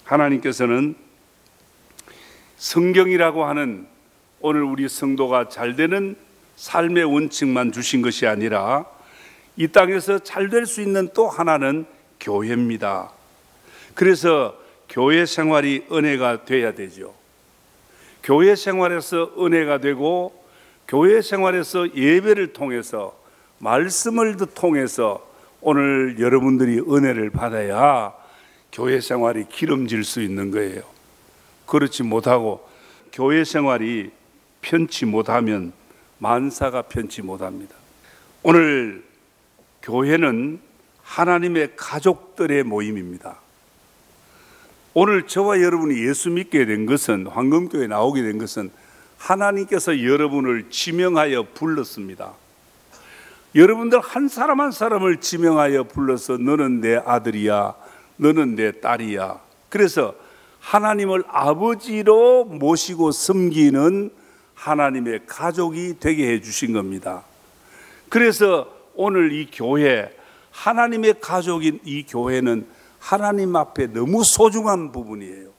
하나님께서는 성경이라고 하는 오늘 우리 성도가 잘 되는 삶의 원칙만 주신 것이 아니라 이 땅에서 잘 될 수 있는 또 하나는 교회입니다. 그래서 교회 생활이 은혜가 돼야 되죠. 교회 생활에서 은혜가 되고 교회 생활에서 예배를 통해서 말씀을 통해서 오늘 여러분들이 은혜를 받아야 교회 생활이 기름질 수 있는 거예요. 그렇지 못하고 교회 생활이 편치 못하면 만사가 편치 못합니다. 오늘 교회는 하나님의 가족들의 모임입니다. 오늘 저와 여러분이 예수 믿게 된 것은, 황금교회에 나오게 된 것은 하나님께서 여러분을 지명하여 불렀습니다. 여러분들 한 사람 한 사람을 지명하여 불러서 너는 내 아들이야, 너는 내 딸이야. 그래서 하나님을 아버지로 모시고 섬기는 하나님의 가족이 되게 해 주신 겁니다. 그래서 오늘 이 교회, 하나님의 가족인 이 교회는 하나님 앞에 너무 소중한 부분이에요.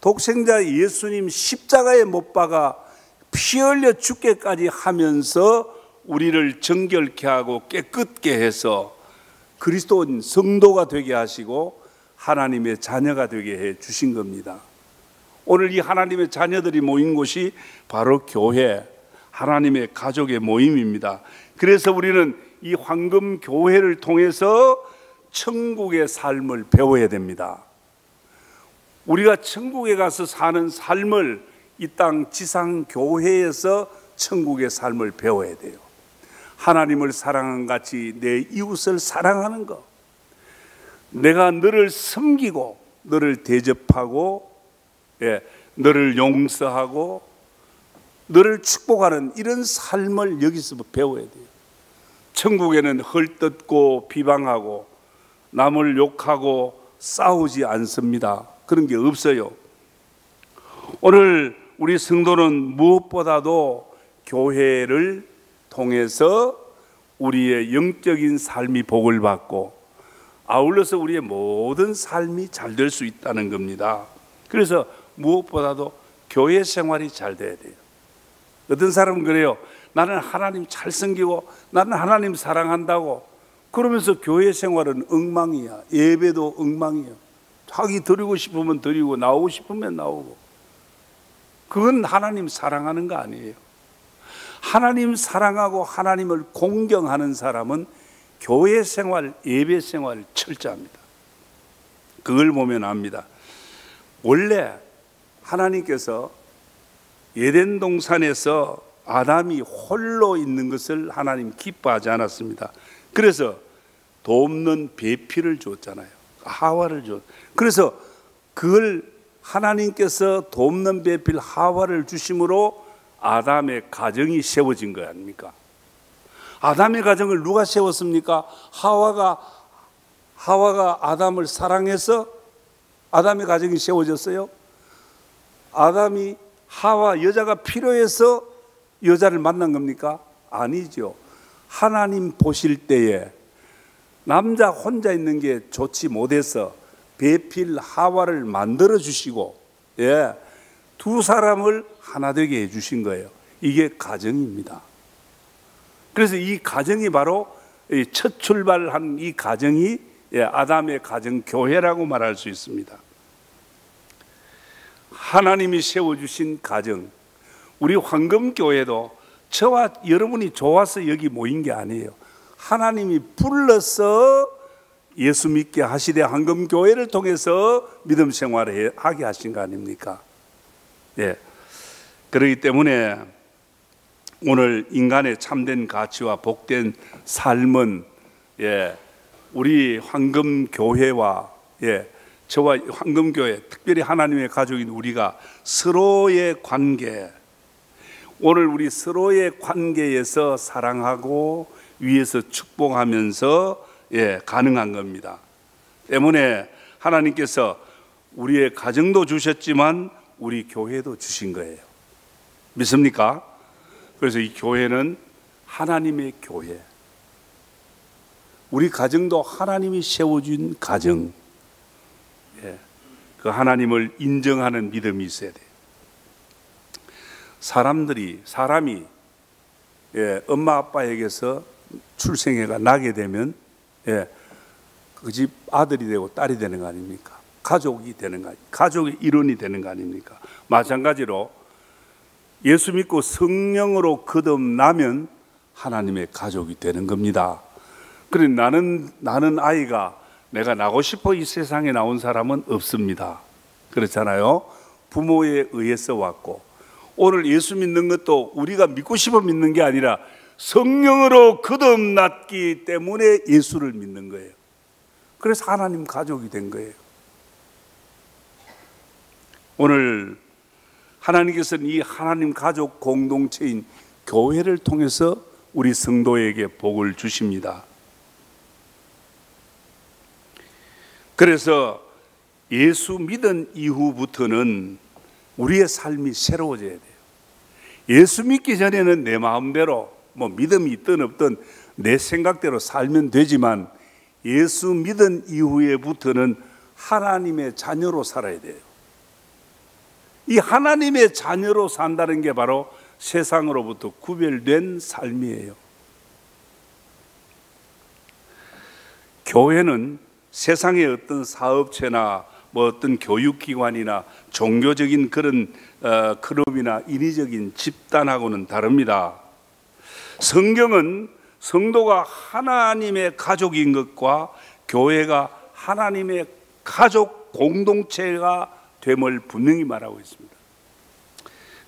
독생자 예수님 십자가에 못 박아 피 흘려 죽게까지 하면서 우리를 정결케 하고 깨끗게 해서 그리스도인 성도가 되게 하시고 하나님의 자녀가 되게 해 주신 겁니다. 오늘 이 하나님의 자녀들이 모인 곳이 바로 교회, 하나님의 가족의 모임입니다. 그래서 우리는 이 황금교회를 통해서 천국의 삶을 배워야 됩니다. 우리가 천국에 가서 사는 삶을 이 땅 지상 교회에서 천국의 삶을 배워야 돼요. 하나님을 사랑한 같이 내 이웃을 사랑하는 것, 내가 너를 섬기고 너를 대접하고 너를 용서하고 너를 축복하는 이런 삶을 여기서 배워야 돼요. 천국에는 헐뜯고 비방하고 남을 욕하고 싸우지 않습니다. 그런 게 없어요. 오늘 우리 성도는 무엇보다도 교회를 통해서 우리의 영적인 삶이 복을 받고 아울러서 우리의 모든 삶이 잘 될 수 있다는 겁니다. 그래서 무엇보다도 교회 생활이 잘 돼야 돼요. 어떤 사람은 그래요. 나는 하나님 잘 섬기고 나는 하나님 사랑한다고 그러면서 교회 생활은 엉망이야. 예배도 엉망이야. 자기 드리고 싶으면 드리고 나오고 싶으면 나오고. 그건 하나님 사랑하는 거 아니에요. 하나님 사랑하고 하나님을 공경하는 사람은 교회 생활, 예배 생활을 철저합니다. 그걸 보면 압니다. 원래 하나님께서 에덴 동산에서 아담이 홀로 있는 것을 하나님 기뻐하지 않았습니다. 그래서 돕는 배필을 줬잖아요. 하와를 줬. 그래서 그걸 하나님께서 돕는 배필 하와를 주심으로 아담의 가정이 세워진 거 아닙니까? 아담의 가정을 누가 세웠습니까? 하와가 아담을 사랑해서 아담의 가정이 세워졌어요? 아담이 하와 여자가 필요해서 여자를 만난 겁니까? 아니죠. 하나님 보실 때에 남자 혼자 있는 게 좋지 못해서 배필 하와를 만들어 주시고 두 사람을 하나 되게 해 주신 거예요. 이게 가정입니다. 그래서 이 가정이 바로 첫 출발한 이 가정이 아담의 가정 교회라고 말할 수 있습니다. 하나님이 세워주신 가정, 우리 황금교회도 저와 여러분이 좋아서 여기 모인 게 아니에요. 하나님이 불러서 예수 믿게 하시되 황금교회를 통해서 믿음 생활을 하게 하신 거 아닙니까? 그렇기 때문에 오늘 인간의 참된 가치와 복된 삶은 우리 황금교회와 저와 황금교회, 특별히 하나님의 가족인 우리가 서로의 관계, 오늘 우리 서로의 관계에서 사랑하고 위에서 축복하면서 가능한 겁니다. 때문에 하나님께서 우리의 가정도 주셨지만 우리 교회도 주신 거예요. 믿습니까? 그래서 이 교회는 하나님의 교회, 우리 가정도 하나님이 세워준 가정. 그 하나님을 인정하는 믿음이 있어야 돼요. 사람이 엄마 아빠에게서 출생해가 나게 되면 그 집 아들이 되고 딸이 되는 거 아닙니까? 가족이 되는 거 아닙니까? 가족의 일원이 되는 거 아닙니까? 마찬가지로 예수 믿고 성령으로 거듭나면 하나님의 가족이 되는 겁니다. 그래 나는 아이가 내가 나고 싶어 이 세상에 나온 사람은 없습니다. 그렇잖아요. 부모에 의해서 왔고, 오늘 예수 믿는 것도 우리가 믿고 싶어 믿는 게 아니라 성령으로 거듭났기 때문에 예수를 믿는 거예요. 그래서 하나님 가족이 된 거예요. 오늘 하나님께서는 이 하나님 가족 공동체인 교회를 통해서 우리 성도에게 복을 주십니다. 그래서 예수 믿은 이후부터는 우리의 삶이 새로워져야 돼요. 예수 믿기 전에는 내 마음대로 믿음이 있든 없든 내 생각대로 살면 되지만, 예수 믿은 이후에부터는 하나님의 자녀로 살아야 돼요. 이 하나님의 자녀로 산다는 게 바로 세상으로부터 구별된 삶이에요. 교회는 세상의 어떤 사업체나 어떤 교육기관이나 종교적인 그런 클럽이나 인위적인 집단하고는 다릅니다. 성경은 성도가 하나님의 가족인 것과 교회가 하나님의 가족 공동체가 됨을 분명히 말하고 있습니다.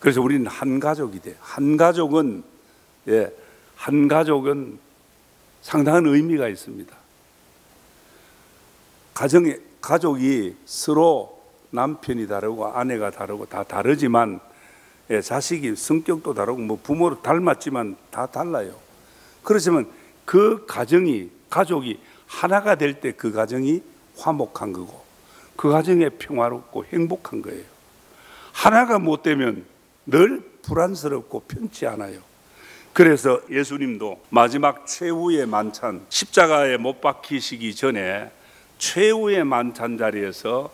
그래서 우리는 한 가족이 돼요. 한 가족은 상당한 의미가 있습니다. 가족이 서로 남편이 다르고 아내가 다르고 다 다르지만, 자식이 성격도 다르고 부모를 닮았지만 다 달라요. 그렇지만 그 가족이 하나가 될 때 그 가정이 화목한 거고, 그 가정이 평화롭고 행복한 거예요. 하나가 못 되면 늘 불안스럽고 편치 않아요. 그래서 예수님도 마지막 최후의 만찬, 십자가에 못 박히시기 전에 최후의 만찬 자리에서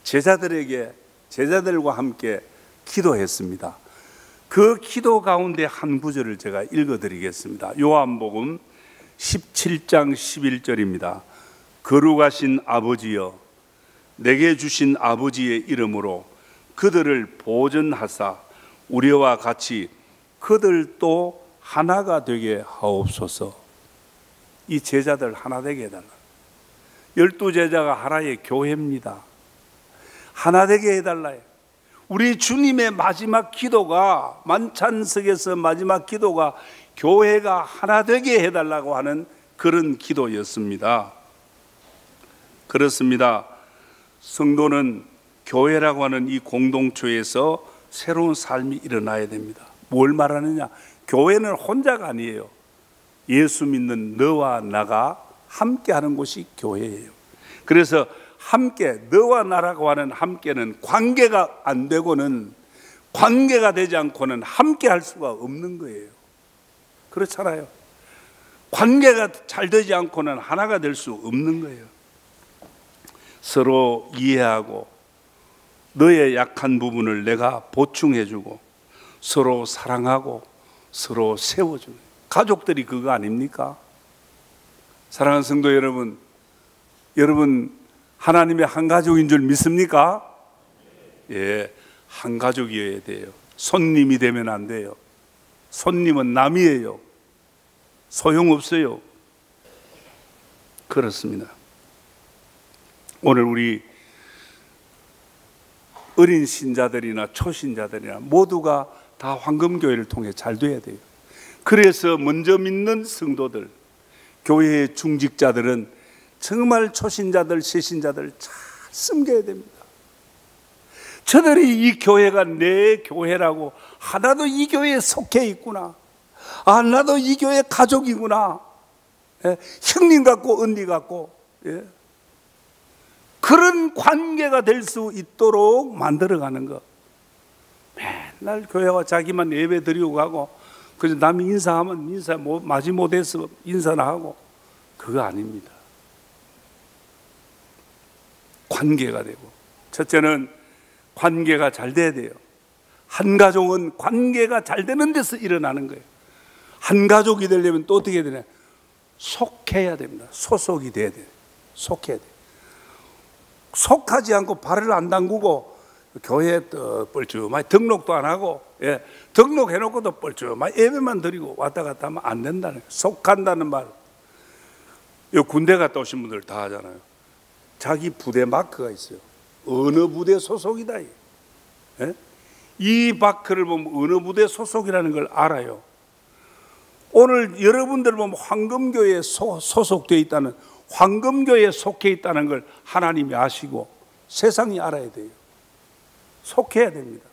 제자들과 함께 기도했습니다. 그 기도 가운데 한 구절을 제가 읽어드리겠습니다. 요한복음 17장 11절입니다. 거룩하신 아버지여, 내게 주신 아버지의 이름으로 그들을 보전하사 우리와 같이 그들도 하나가 되게 하옵소서. 이 제자들 하나 되게 해달라. 12제자가 하나의 교회입니다. 하나 되게 해달라요. 우리 주님의 마지막 기도가, 만찬석에서 마지막 기도가 교회가 하나 되게 해달라고 하는 그런 기도였습니다. 그렇습니다. 성도는 교회라고 하는 이 공동체에서 새로운 삶이 일어나야 됩니다. 뭘 말하느냐? 교회는 혼자가 아니에요. 예수 믿는 너와 나가 함께 하는 곳이 교회예요. 그래서 함께, 너와 나라고 하는 함께는 관계가 안 되고는, 관계가 되지 않고는 함께 할 수가 없는 거예요. 그렇잖아요. 관계가 잘 되지 않고는 하나가 될 수 없는 거예요. 서로 이해하고 너의 약한 부분을 내가 보충해주고 서로 사랑하고 서로 세워주는, 가족들이 그거 아닙니까? 사랑하는 성도 여러분, 하나님의 한 가족인 줄 믿습니까? 예, 한 가족이어야 돼요. 손님이 되면 안 돼요. 손님은 남이에요. 소용없어요. 그렇습니다. 오늘 우리 어린 신자들이나 초신자들이나 모두가 다 황금교회를 통해 잘 돼야 돼요. 그래서 먼저 믿는 성도들, 교회의 중직자들은 정말 초신자들, 새신자들 잘 섬겨야 됩니다. 저들이 이 교회가 내 교회라고, 나도 이 교회에 속해 있구나, 나도 이 교회 가족이구나, 형님 같고 언니 같고, 그런 관계가 될 수 있도록 만들어가는 것. 맨날 교회와 자기만 예배 드리고 가고, 그래서 남이 인사하면 마지 못해서 인사나 하고, 그거 아닙니다. 관계가 되고 첫째는 관계가 잘 돼야 돼요. 한 가족은 관계가 잘 되는 데서 일어나는 거예요. 한 가족이 되려면 또 어떻게 해야 되냐? 속해야 됩니다. 소속이 돼야 돼요. 속해야 돼요. 속하지 않고 발을 안 담그고 교회에 또 뻘쭘하게 등록도 안 하고, 예, 등록해놓고도 뻘쭘하게 예배만 드리고 왔다 갔다 하면 안 된다는 거예요. 속한다는 말. 요 군대 갔다 오신 분들 다 하잖아요. 자기 부대 마크가 있어요. 어느 부대 소속이다. 예? 이 마크를 보면 어느 부대 소속이라는 걸 알아요. 오늘 여러분들 보면 황금교회에 소속되어 있다는, 황금교회에 속해 있다는 걸 하나님이 아시고 세상이 알아야 돼요. 속해야 됩니다.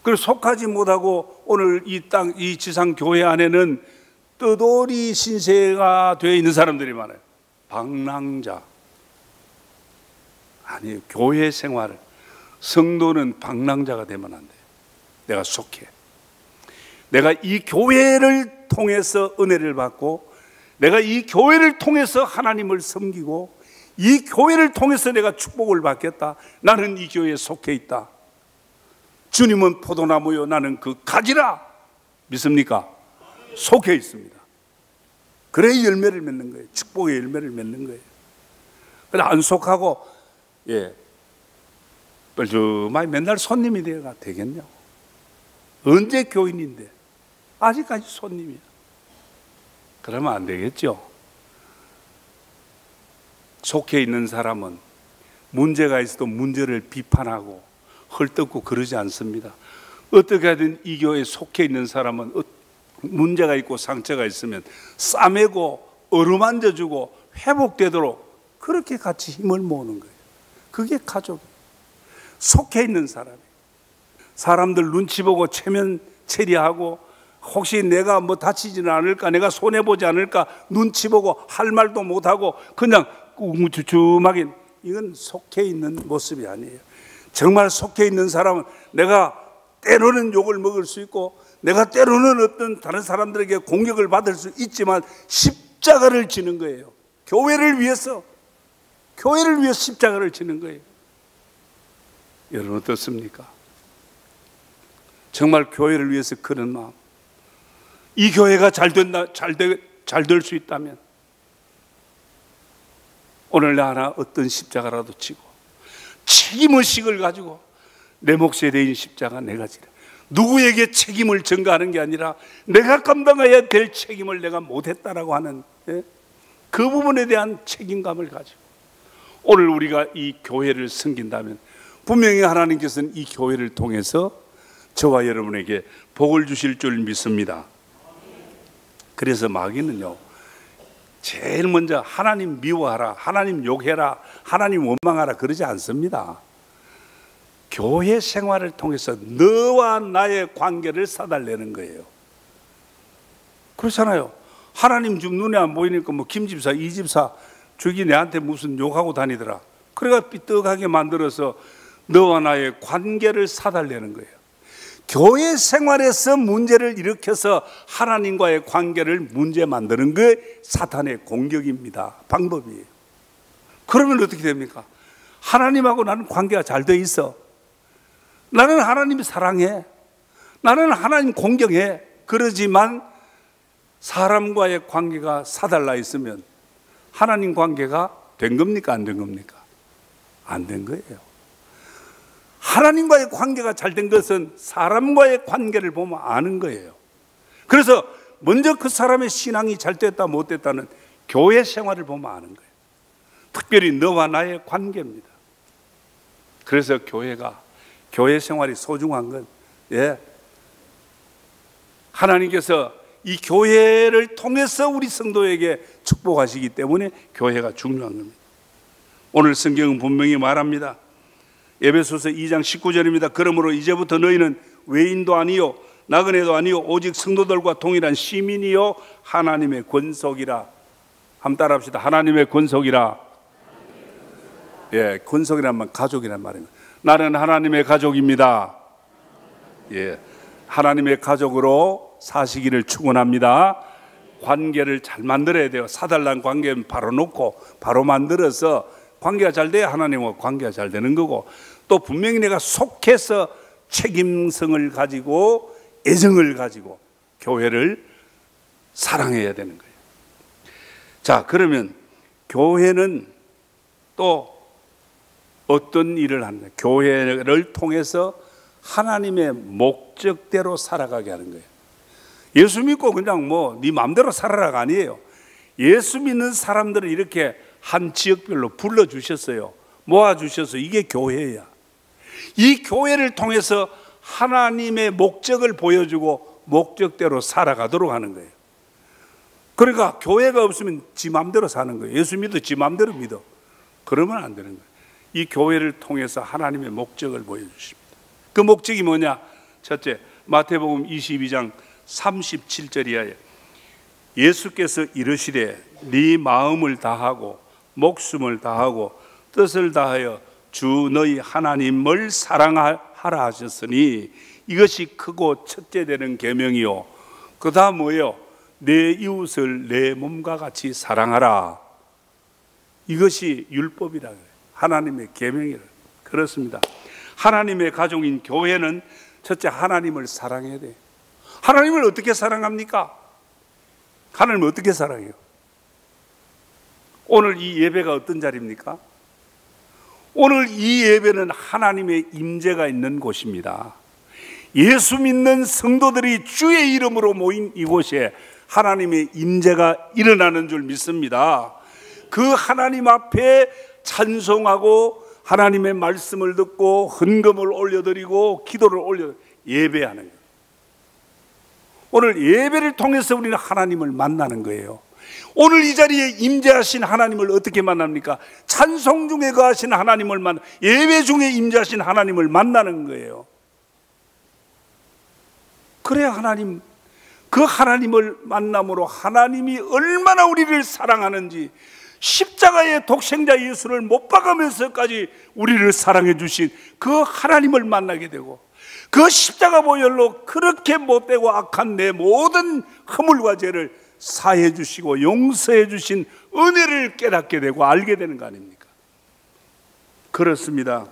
그리고 속하지 못하고 오늘 이 땅, 이 지상 교회 안에는 떠돌이 신세가 되어 있는 사람들이 많아요. 방랑자. 아니에요. 교회 생활을, 성도는 방랑자가 되면 안 돼요. 내가 속해. 내가 이 교회를 통해서 은혜를 받고, 내가 이 교회를 통해서 하나님을 섬기고, 이 교회를 통해서 내가 축복을 받겠다. 나는 이 교회에 속해 있다. 주님은 포도나무요, 나는 그 가지라. 믿습니까? 속해 있습니다. 그래 열매를 맺는 거예요. 축복의 열매를 맺는 거예요. 그래서 안 속하고, 예, 뻘쭘하게 맨날 손님이 되어가 되겠냐고. 언제 교인인데 아직까지 손님이야. 그러면 안 되겠죠. 속해 있는 사람은 문제가 있어도 문제를 비판하고 헐뜯고 그러지 않습니다. 어떻게 하든 이 교회에 속해 있는 사람은 문제가 있고 상처가 있으면 싸매고 어루만져주고 회복되도록 그렇게 같이 힘을 모으는 거예요. 그게 가족이에요. 속해 있는 사람이에요. 사람들 눈치 보고 체면 처리하고, 혹시 내가 뭐 다치지는 않을까, 내가 손해보지 않을까 눈치 보고 할 말도 못하고 그냥 웅주춤하게, 이건 속해 있는 모습이 아니에요. 정말 속해 있는 사람은 내가 때로는 욕을 먹을 수 있고, 내가 때로는 어떤 다른 사람들에게 공격을 받을 수 있지만 십자가를 지는 거예요. 교회를 위해서 십자가를 지는 거예요. 여러분 어떻습니까? 정말 교회를 위해서 그런 마음, 이 교회가 잘 될 수 있다면 오늘 나 하나 어떤 십자가라도 지고 책임의식을 가지고 내 몫에 대인 십자가 내가 지라. 누구에게 책임을 전가하는 게 아니라 내가 감당해야 될 책임을 내가 못했다라고 하는, 예? 그 부분에 대한 책임감을 가지고 오늘 우리가 이 교회를 섬긴다면 분명히 하나님께서는 이 교회를 통해서 저와 여러분에게 복을 주실 줄 믿습니다. 그래서 마귀는요, 제일 먼저 하나님 미워하라, 하나님 욕해라, 하나님 원망하라 그러지 않습니다. 교회 생활을 통해서 너와 나의 관계를 사달래는 거예요. 그렇잖아요. 하나님 좀 눈에 안 보이니까 뭐 김집사, 이집사 저기 내한테 무슨 욕하고 다니더라. 그래가 삐떡하게 만들어서 너와 나의 관계를 사달래는 거예요. 교회 생활에서 문제를 일으켜서 하나님과의 관계를 문제 만드는 게 사탄의 공격입니다. 방법이에요. 그러면 어떻게 됩니까? 하나님하고 나는 관계가 잘 돼 있어. 나는 하나님 사랑해. 나는 하나님 공경해. 그러지만 사람과의 관계가 사달라 있으면 하나님 관계가 된 겁니까? 안 된 겁니까? 안 된 거예요. 하나님과의 관계가 잘 된 것은 사람과의 관계를 보면 아는 거예요. 그래서 먼저 그 사람의 신앙이 잘 됐다 못 됐다는 교회 생활을 보면 아는 거예요. 특별히 너와 나의 관계입니다. 그래서 교회 생활이 소중한 건, 예, 하나님께서 이 교회를 통해서 우리 성도에게 축복하시기 때문에 교회가 중요한 겁니다. 오늘 성경은 분명히 말합니다. 에베소서 2장 19절입니다. 그러므로 이제부터 너희는 외인도 아니요 나그네도 아니요 오직 성도들과 동일한 시민이요 하나님의 권속이라. 한번 따라합시다. 하나님의 권속이라. 예, 권속이란 말 가족이란 말입니다. 나는 하나님의 가족입니다. 예, 하나님의 가족으로 사시기를 축원합니다. 관계를 잘 만들어야 돼요. 사달란 관계는 바로 놓고 바로 만들어서 관계가 잘 돼야 하나님과 관계가 잘 되는 거고, 또 분명히 내가 속해서 책임성을 가지고 애정을 가지고 교회를 사랑해야 되는 거예요. 자, 그러면 교회는 또 어떤 일을 하느냐? 교회를 통해서 하나님의 목적대로 살아가게 하는 거예요. 예수 믿고 그냥 뭐 네 마음대로 살아라가 아니에요. 예수 믿는 사람들을 이렇게 한 지역별로 불러주셨어요. 모아주셔서 이게 교회야. 이 교회를 통해서 하나님의 목적을 보여주고 목적대로 살아가도록 하는 거예요. 그러니까 교회가 없으면 지 마음대로 사는 거예요. 예수 믿어 지 마음대로 믿어. 그러면 안 되는 거예요. 이 교회를 통해서 하나님의 목적을 보여주십니다. 그 목적이 뭐냐? 첫째, 마태복음 22장 37절이야. 예수께서 이르시되 네 마음을 다하고 목숨을 다하고 뜻을 다하여 주 너희 하나님을 사랑하라 하셨으니 이것이 크고 첫째 되는 계명이요. 그 다음 뭐예요? 내 이웃을 내 몸과 같이 사랑하라. 이것이 율법이라 그래요. 하나님의 계명이라. 그렇습니다. 하나님의 가족인 교회는 첫째 하나님을 사랑해야 돼요. 하나님을 어떻게 사랑합니까? 하나님을 어떻게 사랑해요? 오늘 이 예배가 어떤 자리입니까? 오늘 이 예배는 하나님의 임재가 있는 곳입니다. 예수 믿는 성도들이 주의 이름으로 모인 이곳에 하나님의 임재가 일어나는 줄 믿습니다. 그 하나님 앞에 찬송하고 하나님의 말씀을 듣고 헌금을 올려드리고 기도를 올려 예배하는 거예요. 오늘 예배를 통해서 우리는 하나님을 만나는 거예요. 오늘 이 자리에 임재하신 하나님을 어떻게 만납니까? 찬송 중에 거하신 하나님을 예배 중에 임재하신 하나님을 만나는 거예요. 그래야 하나님, 그 하나님을 만남으로 하나님이 얼마나 우리를 사랑하는지, 십자가의 독생자 예수를 못 박으면서까지 우리를 사랑해 주신 그 하나님을 만나게 되고, 그 십자가 보혈로 그렇게 못되고 악한 내 모든 허물과 죄를 사해 주시고 용서해 주신 은혜를 깨닫게 되고 알게 되는 거 아닙니까? 그렇습니다.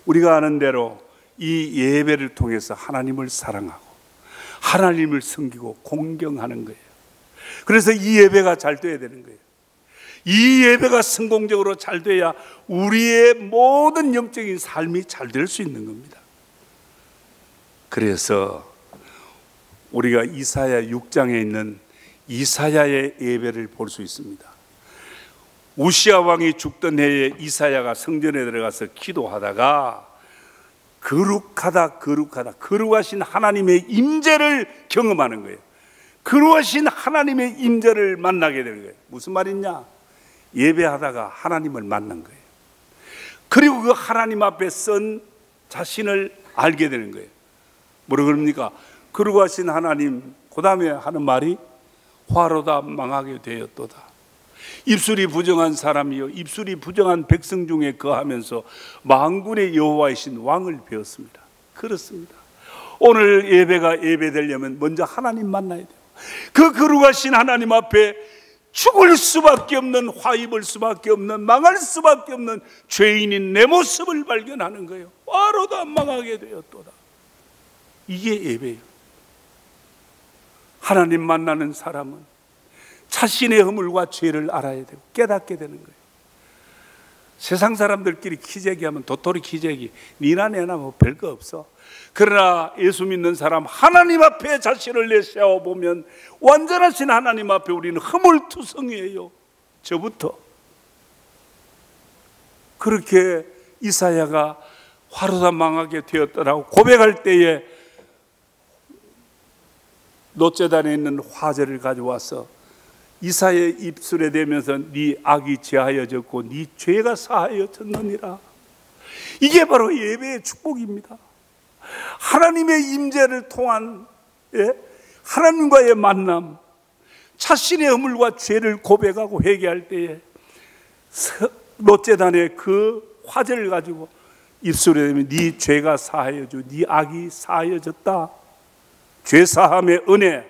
우리가 아는 대로 이 예배를 통해서 하나님을 사랑하고 하나님을 섬기고 공경하는 거예요. 그래서 이 예배가 잘 돼야 되는 거예요. 이 예배가 성공적으로 잘 돼야 우리의 모든 영적인 삶이 잘 될 수 있는 겁니다. 그래서 우리가 이사야 6장에 있는 이사야의 예배를 볼 수 있습니다. 우시아 왕이 죽던 해에 이사야가 성전에 들어가서 기도하다가 거룩하신 하나님의 임재를 경험하는 거예요. 거룩하신 하나님의 임재를 만나게 되는 거예요. 무슨 말이냐? 예배하다가 하나님을 만난 거예요. 그리고 그 하나님 앞에 선 자신을 알게 되는 거예요. 뭐라 그럽니까? 거룩하신 하나님, 그 다음에 하는 말이 화로다 망하게 되었도다. 입술이 부정한 사람이요 입술이 부정한 백성 중에 거하면서 만군의 여호와이신 왕을 배웠습니다. 그렇습니다. 오늘 예배가 예배되려면 먼저 하나님 만나야 돼요. 그 거룩하신 하나님 앞에 죽을 수밖에 없는, 화 입을 수밖에 없는, 망할 수밖에 없는 죄인인 내 모습을 발견하는 거예요. 화로다 망하게 되었도다. 이게 예배예요. 하나님 만나는 사람은 자신의 허물과 죄를 알아야 되고 깨닫게 되는 거예요. 세상 사람들끼리 키재기하면 도토리 키재기, 니나 내나 뭐 별거 없어. 그러나 예수 믿는 사람, 하나님 앞에 자신을 내세워 보면 완전하신 하나님 앞에 우리는 허물투성이에요. 저부터. 그렇게 이사야가 화로다 망하게 되었더라고 고백할 때에 놋재단에 있는 화제를 가져와서 이사야의 입술에 대면서 네 악이 제하여졌고 네 죄가 사하여졌느니라. 이게 바로 예배의 축복입니다. 하나님의 임재를 통한 하나님과의 만남, 자신의 허물과 죄를 고백하고 회개할 때에 놋재단에 그 화제를 가지고 입술에 대면 네 죄가 사하여져, 네 악이 사하여졌다. 죄사함의 은혜,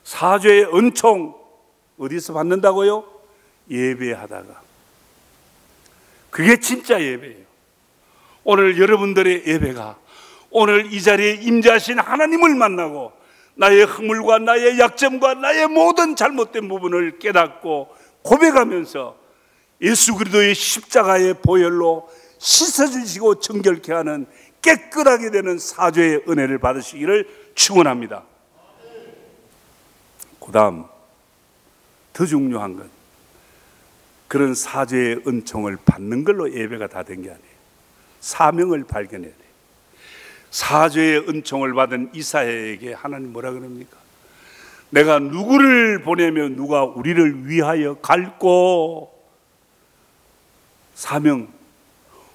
사죄의 은총 어디서 받는다고요? 예배하다가. 그게 진짜 예배예요. 오늘 여러분들의 예배가 오늘 이 자리에 임재하신 하나님을 만나고 나의 허물과 나의 약점과 나의 모든 잘못된 부분을 깨닫고 고백하면서 예수 그리스도의 십자가의 보혈로 씻어주시고 정결케 하는 깨끗하게 되는 사죄의 은혜를 받으시기를 축원합니다. 그 다음 더 중요한 건 그런 사죄의 은총을 받는 걸로 예배가 다 된 게 아니에요. 사명을 발견해야 돼요. 사죄의 은총을 받은 이사야에게 하나님 뭐라 그럽니까? 내가 누구를 보내면 누가 우리를 위하여 갈고. 사명.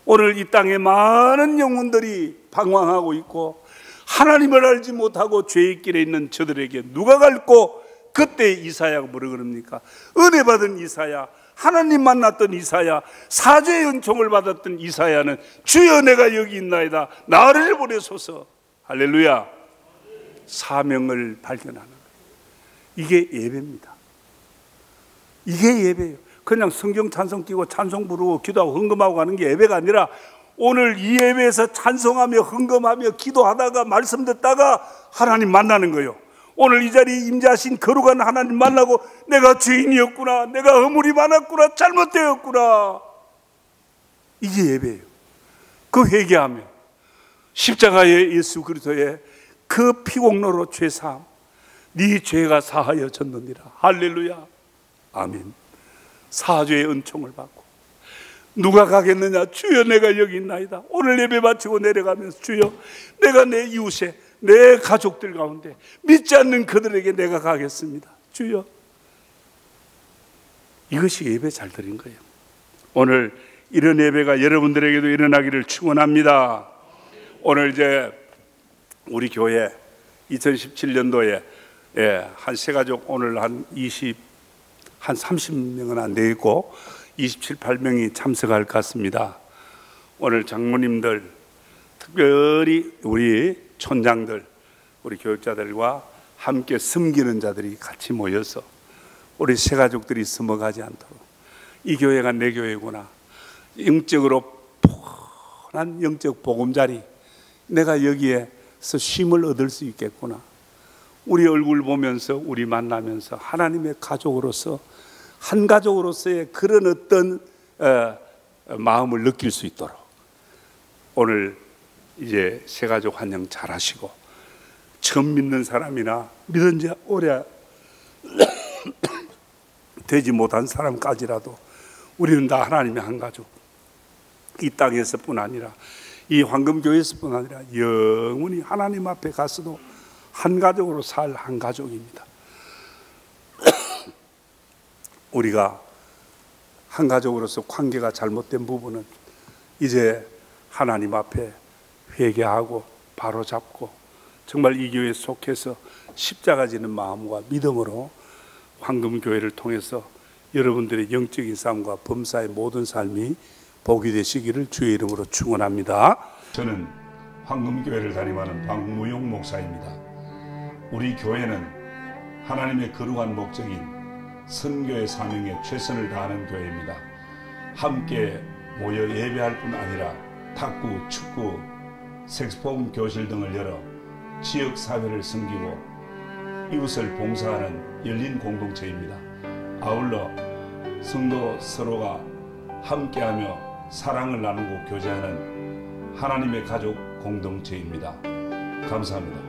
오늘 이 땅에 많은 영혼들이 방황하고 있고 하나님을 알지 못하고 죄의 길에 있는 저들에게 누가 갈고. 그때 이사야가 뭐라 그럽니까? 은혜 받은 이사야, 하나님 만났던 이사야, 사죄의 은총을 받았던 이사야는 주여 내가 여기 있나이다, 나를 보내소서. 할렐루야. 사명을 발견하는 거예요. 이게 예배입니다. 이게 예배예요. 그냥 성경 찬송 끼고 찬송 부르고 기도하고 헌금하고 가는 게 예배가 아니라 오늘 이 예배에서 찬송하며 헌금하며 기도하다가 말씀 듣다가 하나님 만나는 거예요. 오늘 이 자리에 임재하신 거룩한 하나님 만나고 내가 죄인이었구나, 내가 허물이 많았구나, 잘못되었구나. 이게 예배예요. 그 회개하며 십자가의 예수 그리스도의 그 피공로로 죄사함, 네 죄가 사하여졌느니라. 할렐루야. 아멘. 사죄의 은총을 받고 누가 가겠느냐? 주여 내가 여기 있나이다. 오늘 예배 마치고 내려가면서 주여 내가 내 이웃에 내 가족들 가운데 믿지 않는 그들에게 내가 가겠습니다. 주여. 이것이 예배 잘 드린 거예요. 오늘 이런 예배가 여러분들에게도 일어나기를 축원합니다. 오늘 이제 우리 교회 2017년도에 한 세 가족 오늘 한 30명은 안 돼 있고 27, 8명이 참석할 것 같습니다. 오늘 장모님들, 특별히 우리 촌장들, 우리 교육자들과 함께 섬기는 자들이 같이 모여서 우리 세 가족들이 숨어가지 않도록 이 교회가 내 교회구나, 영적으로 폰한 영적 보금자리, 내가 여기에서 쉼을 얻을 수 있겠구나, 우리 얼굴 보면서 우리 만나면서 하나님의 가족으로서 한 가족으로서의 그런 어떤 마음을 느낄 수 있도록 오늘 이제 새 가족 환영 잘 하시고, 처음 믿는 사람이나 믿은 지 오래 되지 못한 사람까지라도 우리는 다 하나님의 한 가족, 이 땅에서뿐 아니라 이 황금교회에서뿐 아니라 영원히 하나님 앞에 가서도 한 가족으로 살 한 가족입니다. 우리가 한 가족으로서 관계가 잘못된 부분은 이제 하나님 앞에 회개하고 바로잡고 정말 이 교회에 속해서 십자가 지는 마음과 믿음으로 황금교회를 통해서 여러분들의 영적인 삶과 범사의 모든 삶이 복이 되시기를 주의 이름으로 축원합니다. 저는 황금교회를 담임하는 박무용 목사입니다. 우리 교회는 하나님의 거룩한 목적인 선교의 사명에 최선을 다하는 교회입니다. 함께 모여 예배할 뿐 아니라 탁구, 축구, 색소폰 교실 등을 열어 지역 사회를 섬기고 이웃을 봉사하는 열린 공동체입니다. 아울러 성도 서로가 함께하며 사랑을 나누고 교제하는 하나님의 가족 공동체입니다. 감사합니다.